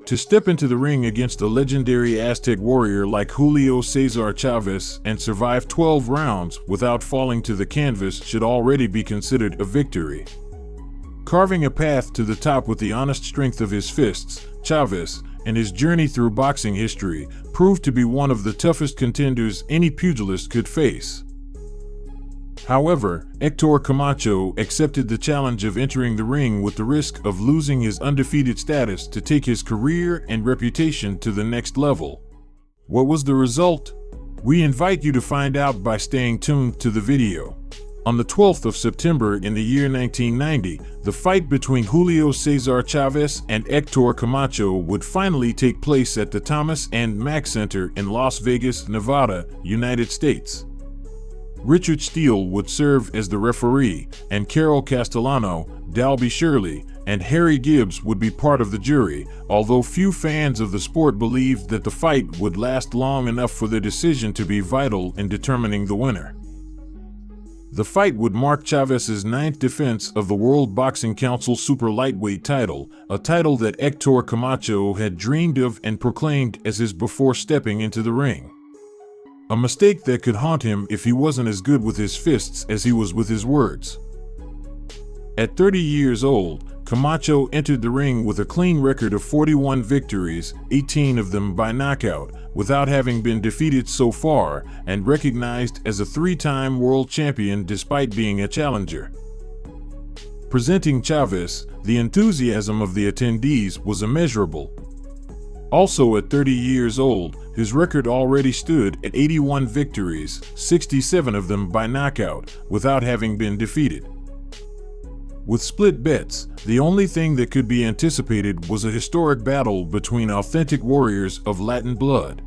To step into the ring against a legendary Aztec warrior like Julio Cesar Chavez and survive 12 rounds without falling to the canvas should already be considered a victory. Carving a path to the top with the honest strength of his fists, Chavez, and his journey through boxing history, proved to be one of the toughest contenders any pugilist could face. However, Héctor Camacho accepted the challenge of entering the ring with the risk of losing his undefeated status to take his career and reputation to the next level. What was the result? We invite you to find out by staying tuned to the video. On the 12th of September in the year 1990, the fight between Julio Cesar Chavez and Héctor Camacho would finally take place at the Thomas Mack Center in Las Vegas, Nevada, United States. Richard Steele would serve as the referee, and Carol Castellano, Dalby Shirley, and Harry Gibbs would be part of the jury, although few fans of the sport believed that the fight would last long enough for their decision to be vital in determining the winner. The fight would mark Chavez's 9th defense of the World Boxing Council Super Lightweight title, a title that Héctor Camacho had dreamed of and proclaimed as his before stepping into the ring. A mistake that could haunt him if he wasn't as good with his fists as he was with his words. At 30 years old, Camacho entered the ring with a clean record of 41 victories, 18 of them by knockout, without having been defeated so far, and recognized as a 3-time world champion despite being a challenger. Presenting Chavez, the enthusiasm of the attendees was immeasurable. Also at 30 years old, his record already stood at 81 victories, 67 of them by knockout, without having been defeated. With split bets, the only thing that could be anticipated was a historic battle between authentic warriors of Latin blood.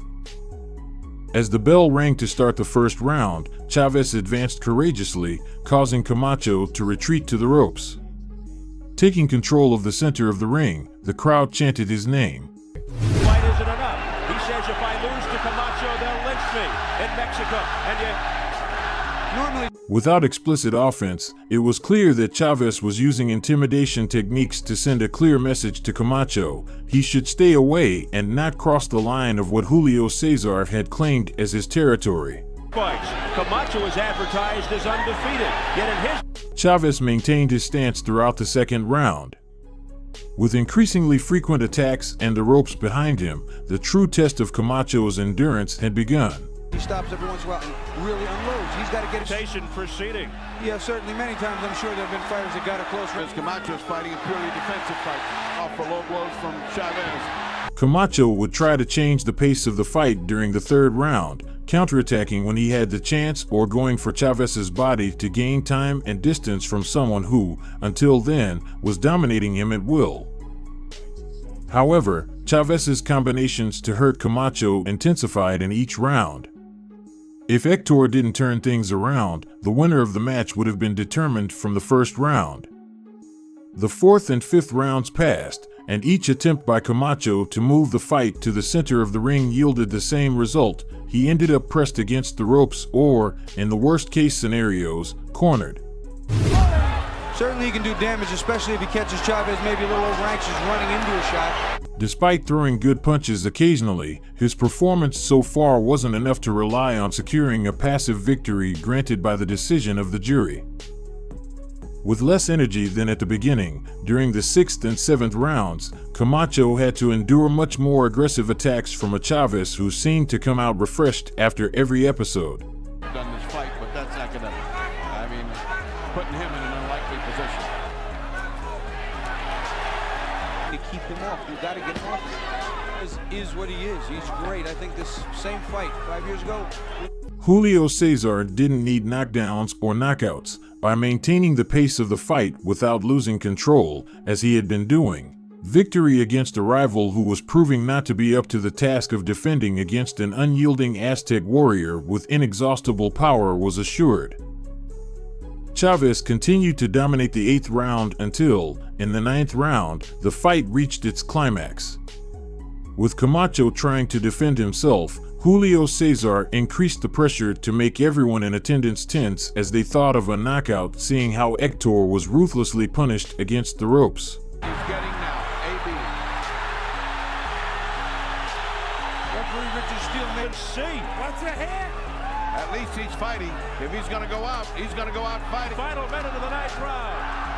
As the bell rang to start the first round, Chavez advanced courageously, causing Camacho to retreat to the ropes. Taking control of the center of the ring, the crowd chanted his name. Fight isn't enough. He says if I lose to Camacho, they'll lynch me in Mexico. And yet, normally, without explicit offense, it was clear that Chavez was using intimidation techniques to send a clear message to Camacho. He should stay away and not cross the line of what Julio Cesar had claimed as his territory. Camacho is advertised as undefeated, yet in his... Chavez maintained his stance throughout the second round. With increasingly frequent attacks and the ropes behind him, the true test of Camacho's endurance had begun. He stops every once in a while and really unloads. He's got to get it. Proceeding. Yeah, certainly many times I'm sure there have been fighters that got a close range. Camacho's fighting a purely defensive fight, off for low blows from Chavez. Camacho would try to change the pace of the fight during the third round, counterattacking when he had the chance or going for Chavez's body to gain time and distance from someone who, until then, was dominating him at will. However, Chavez's combinations to hurt Camacho intensified in each round. If Héctor didn't turn things around, the winner of the match would have been determined from the first round. The fourth and fifth rounds passed, and each attempt by Camacho to move the fight to the center of the ring yielded the same result. He ended up pressed against the ropes or, in the worst case scenarios, cornered. Certainly he can do damage, especially if he catches Chavez maybe a little over anxious running into a shot. Despite throwing good punches occasionally, his performance so far wasn't enough to rely on securing a passive victory granted by the decision of the jury. With less energy than at the beginning, during the 6th and 7th rounds, Camacho had to endure much more aggressive attacks from a Chavez who seemed to come out refreshed after every episode. Done this fight, but that's not gonna, putting him in an unlikely position. To keep him off, you got to get him off. Is what he is. He's great. I think this same fight 5 years ago. Julio Cesar didn't need knockdowns or knockouts. By maintaining the pace of the fight without losing control, as he had been doing, victory against a rival who was proving not to be up to the task of defending against an unyielding Aztec warrior with inexhaustible power was assured. Chavez continued to dominate the 8th round until, in the 9th round, the fight reached its climax. With Camacho trying to defend himself, Julio Cesar increased the pressure to make everyone in attendance tense as they thought of a knockout, seeing how Héctor was ruthlessly punished against the ropes. He's getting now, AB. referee Richard Steele made See, what's ahead? At least he's fighting. If he's going to go out, he's going to go out fighting. Final minute of the ninth round.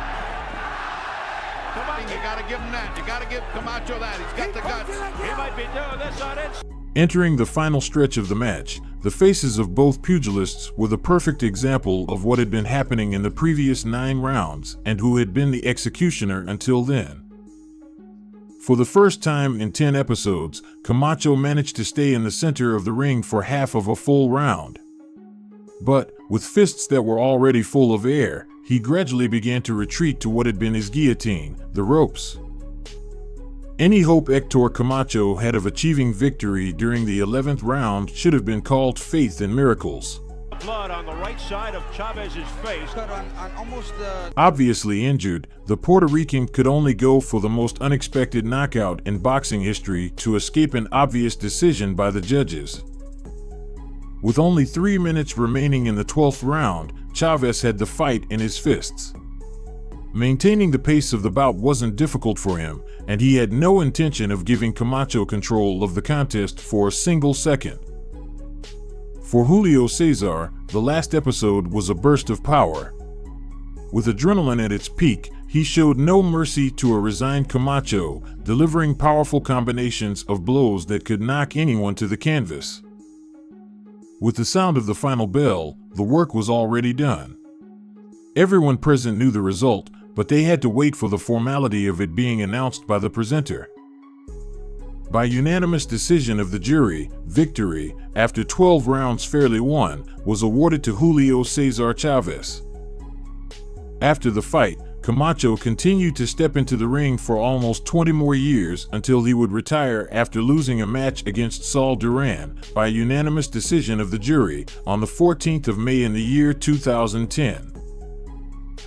You got to give him that. You got to give Camacho that. He's got the guts. He might be doing this on it. Entering the final stretch of the match, the faces of both pugilists were the perfect example of what had been happening in the previous 9 rounds and who had been the executioner until then. For the first time in 10 episodes, Camacho managed to stay in the center of the ring for half of a full round. But, with fists that were already full of air, he gradually began to retreat to what had been his guillotine, the ropes. Any hope Héctor Camacho had of achieving victory during the 11th round should have been called faith in miracles. Blood on the right side of Chávez's face. cut on almost Obviously injured, the Puerto Rican could only go for the most unexpected knockout in boxing history to escape an obvious decision by the judges. With only 3 minutes remaining in the 12th round, Chávez had the fight in his fists. Maintaining the pace of the bout wasn't difficult for him, and he had no intention of giving Camacho control of the contest for a single second. For Julio Cesar, the last episode was a burst of power. With adrenaline at its peak, he showed no mercy to a resigned Camacho, delivering powerful combinations of blows that could knock anyone to the canvas. With the sound of the final bell, the work was already done. Everyone present knew the result, but they had to wait for the formality of it being announced by the presenter. By unanimous decision of the jury, victory, after 12 rounds fairly won, was awarded to Julio Cesar Chavez. After the fight, Camacho continued to step into the ring for almost 20 more years until he would retire after losing a match against Saul Duran by unanimous decision of the jury on the 14th of May in the year 2010.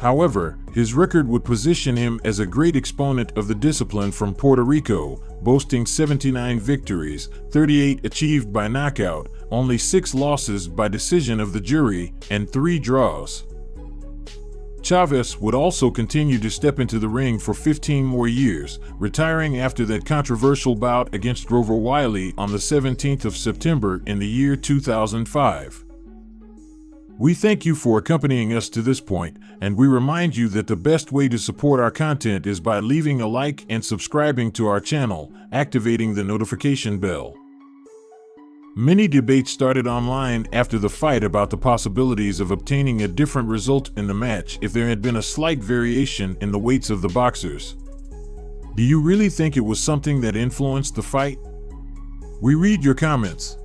However, his record would position him as a great exponent of the discipline from Puerto Rico, boasting 79 victories, 38 achieved by knockout, only 6 losses by decision of the jury, and 3 draws. Chávez would also continue to step into the ring for 15 more years, retiring after that controversial bout against Grover Wiley on the 17th of September in the year 2005. We thank you for accompanying us to this point, and we remind you that the best way to support our content is by leaving a like and subscribing to our channel, activating the notification bell. Many debates started online after the fight about the possibilities of obtaining a different result in the match if there had been a slight variation in the weights of the boxers. Do you really think it was something that influenced the fight? We read your comments.